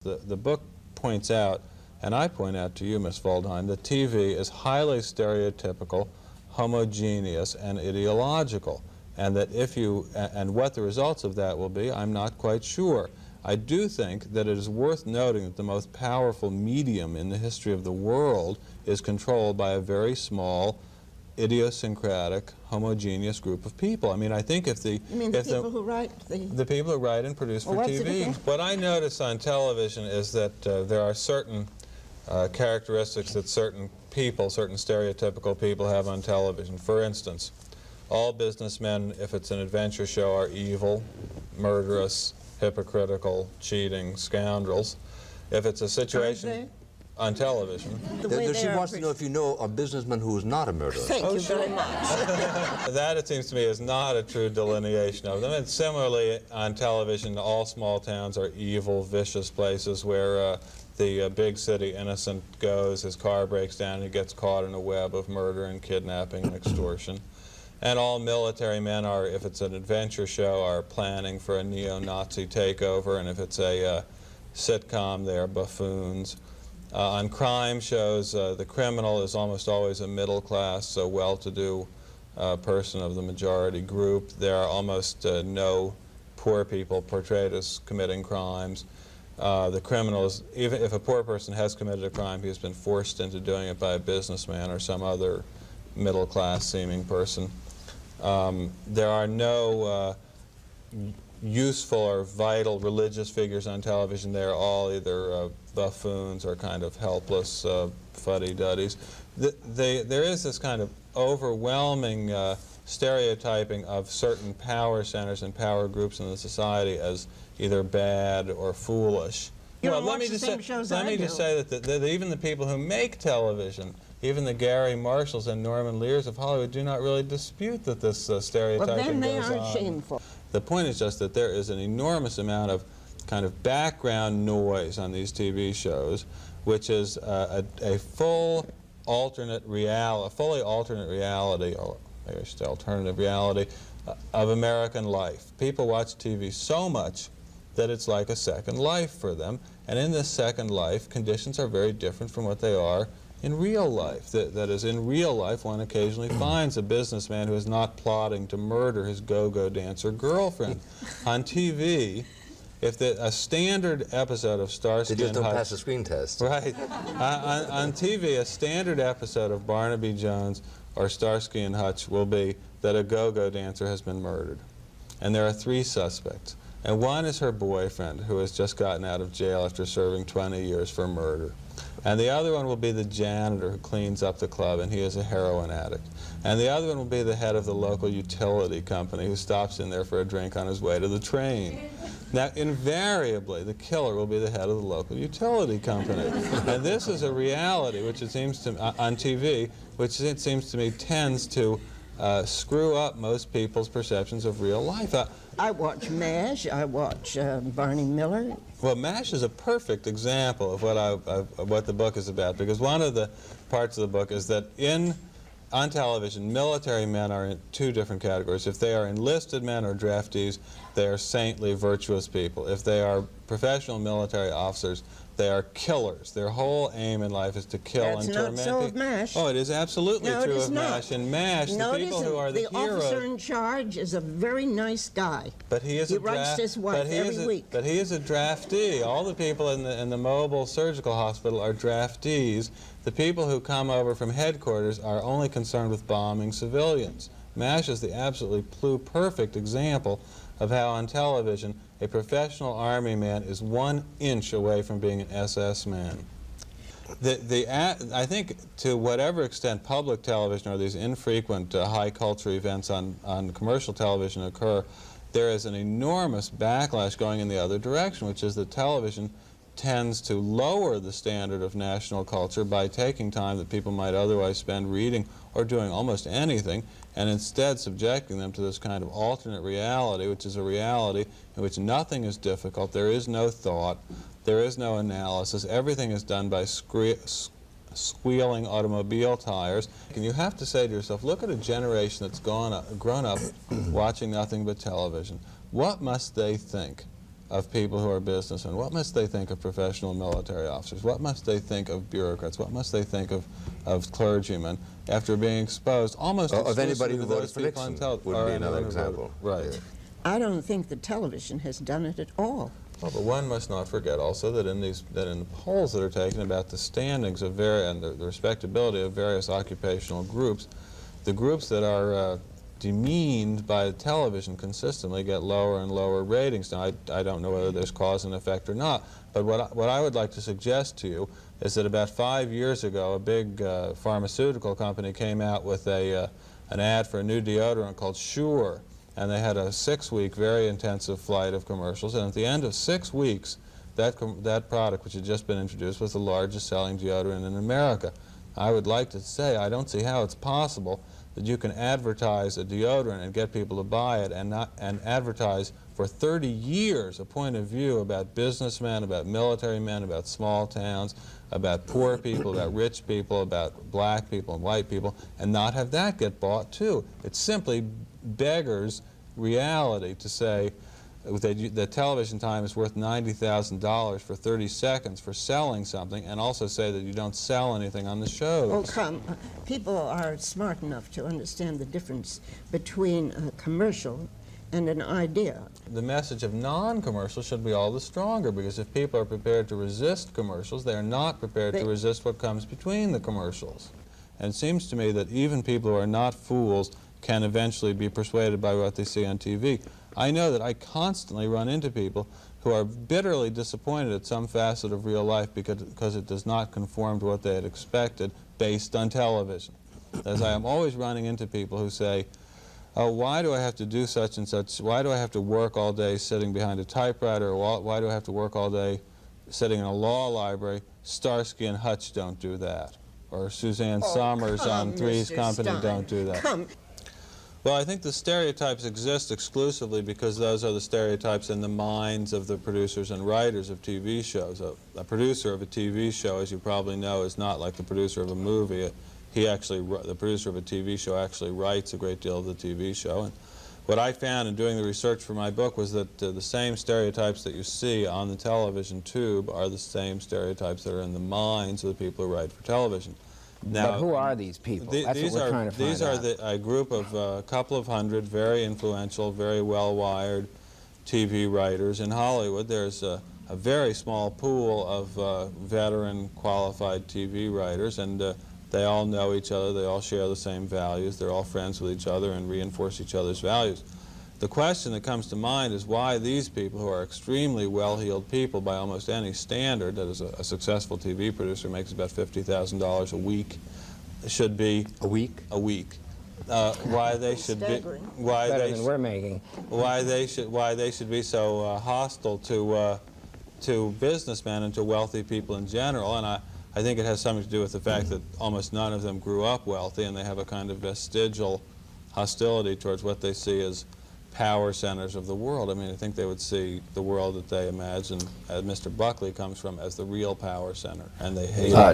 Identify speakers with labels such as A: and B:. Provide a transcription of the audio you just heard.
A: the book points out, and I point out to you, Miss Voldheim, that TV is highly stereotypical, homogeneous, and ideological, and that and what the results of that will be, I'm not quite sure. I do think that it is worth noting that the most powerful medium in the history of the world is controlled by a very small, idiosyncratic, homogeneous group of people. I mean, I think if the...
B: You mean the people who write
A: the people who write and produce for TV. What I notice on television is that there are certain characteristics that certain people, certain stereotypical people have on television. For instance, all businessmen, if it's an adventure show, are evil, murderous, hypocritical, cheating scoundrels. If it's a situation on television...
C: She wants to know if you know a businessman who is not a murderer.
B: Thank you very much.
A: That, it seems to me, is not a true delineation of them. And similarly, on television, all small towns are evil, vicious places where the big city innocent goes, his car breaks down, and he gets caught in a web of murder and kidnapping and extortion. And all military men are, if it's an adventure show, are planning for a neo-Nazi takeover, and if it's a sitcom, they are buffoons. On crime shows, the criminal is almost always a middle-class, so well-to-do person of the majority group. There are almost no poor people portrayed as committing crimes. The criminal is, even if a poor person has committed a crime, he has been forced into doing it by a businessman or some other middle-class seeming person. There are no useful or vital religious figures on television. They're all either buffoons or kind of helpless fuddy-duddies. There is this kind of overwhelming stereotyping of certain power centers and power groups in the society as either bad or foolish.
B: You don't watch the same shows I do.
A: Let me just say that even the people who make television, even the Gary Marshalls and Norman Lears of Hollywood, do not really dispute that this stereotyping goes on.
B: Well, then they aren't shameful.
A: The point is just that there is an enormous amount of kind of background noise on these TV shows, which is a fully alternate reality, or maybe I should say alternative reality, of American life. People watch TV so much that it's like a second life for them, and in this second life, conditions are very different from what they are in real life. That is, in real life, one occasionally finds a businessman who is not plotting to murder his go-go dancer girlfriend. On TV, if a standard episode of Starsky and Hutch... They just
C: don't pass the screen test.
A: Right. On TV, a standard episode of Barnaby Jones or Starsky and Hutch will be that a go-go dancer has been murdered. And there are 3 suspects. And one is her boyfriend, who has just gotten out of jail after serving 20 years for murder. And the other one will be the janitor who cleans up the club, and he is a heroin addict. And the other one will be the head of the local utility company who stops in there for a drink on his way to the train. Now, invariably, the killer will be the head of the local utility company. And this is a reality, which it seems to, on TV, which it seems to me tends to screw up most people's perceptions of real life.
B: I watch MASH, I watch Barney Miller.
A: Well, MASH is a perfect example of what the book is about, because one of the parts of the book is that on television, military men are in 2 different categories. If they are enlisted men or draftees, they are saintly, virtuous people. If they are professional military officers, they are killers. Their whole aim in life is to kill and torment people.
B: That's not so of MASH.
A: Oh, it is absolutely true of MASH. In MASH,
B: no,
A: the people who are the heroes...
B: The officer in charge is a very nice guy.
A: But he
B: writes his wife every week.
A: But he is a draftee. All the people in the mobile surgical hospital are draftees. The people who come over from headquarters are only concerned with bombing civilians. MASH is the absolutely perfect example of how on television a professional army man is 1 inch away from being an SS man. I think to whatever extent public television or these infrequent high culture events on commercial television occur, there is an enormous backlash going in the other direction, which is that television tends to lower the standard of national culture by taking time that people might otherwise spend reading or doing almost anything, and instead subjecting them to this kind of alternate reality, which is a reality in which nothing is difficult, there is no thought, there is no analysis, everything is done by squealing automobile tires. And you have to say to yourself, look at a generation that's grown up watching nothing but television. What must they think of people who are businessmen? What must they think of professional military officers? What must they think of bureaucrats? What must they think of clergymen after being exposed almost
C: Of anybody
A: exclusively
C: who
A: to
C: voted
A: those
C: for
A: people
C: Nixon
A: on
C: would be another example.
A: Right.
B: I don't think the television has done it at all.
A: Well, but one must not forget also that in the polls that are taken about the standings of and the respectability of various occupational groups, the groups that are demeaned by television consistently get lower and lower ratings. Now, I don't know whether there's cause and effect or not, but what I would like to suggest to you is that about 5 years ago, a big pharmaceutical company came out with an ad for a new deodorant called Sure, and they had a 6-week, very intensive flight of commercials, and at the end of 6 weeks, that product, which had just been introduced, was the largest selling deodorant in America. I would like to say I don't see how it's possible that you can advertise a deodorant and get people to buy it and advertise for 30 years a point of view about businessmen, about military men, about small towns, about poor people, about rich people, about black people and white people, and not have that get bought too. It simply beggars reality to say that television time is worth $90,000 for 30 seconds for selling something, and also say that you don't sell anything on the shows.
B: Oh, come. People are smart enough to understand the difference between a commercial and an idea.
A: The message of non-commercial should be all the stronger, because if people are prepared to resist commercials, they are not prepared to resist what comes between the commercials. And it seems to me that even people who are not fools can eventually be persuaded by what they see on TV. I know that I constantly run into people who are bitterly disappointed at some facet of real life because it does not conform to what they had expected based on television. As I am always running into people who say, oh, why do I have to do such and such? Why do I have to work all day sitting behind a typewriter? Or why do I have to work all day sitting in a law library? Starsky and Hutch don't do that. Or Suzanne Somers on Three's Company
B: Stein.
A: don't do that.
B: Come.
A: Well, I think the stereotypes exist exclusively because those are the stereotypes in the minds of the producers and writers of TV shows. A producer of a TV show, as you probably know, is not like the producer of a movie. The producer of a TV show actually writes a great deal of the TV show. And what I found in doing the research for my book was that the same stereotypes that you see on the television tube are the same stereotypes that are in the minds of the people who write for television. Now,
D: but who are these people? That's what we're trying to find out.
A: These are a group of a couple of hundred very influential, very well-wired TV writers in Hollywood. There's a very small pool of veteran, qualified TV writers, and they all know each other. They all share the same values. They're all friends with each other and reinforce each other's values. The question that comes to mind is why these people, who are extremely well-heeled people by almost any standard, that is a successful TV producer makes about $50,000 a week, should be
C: A week?
A: A week. Why they should be
D: Better than we're making.
A: why they should be so hostile to businessmen and to wealthy people in general, and I think it has something to do with the fact that almost none of them grew up wealthy, and they have a kind of vestigial hostility towards what they see as power centers of the world. I mean, I think they would see the world that they imagine, as Mr. Buckley comes from, as the real power center, and they hate it.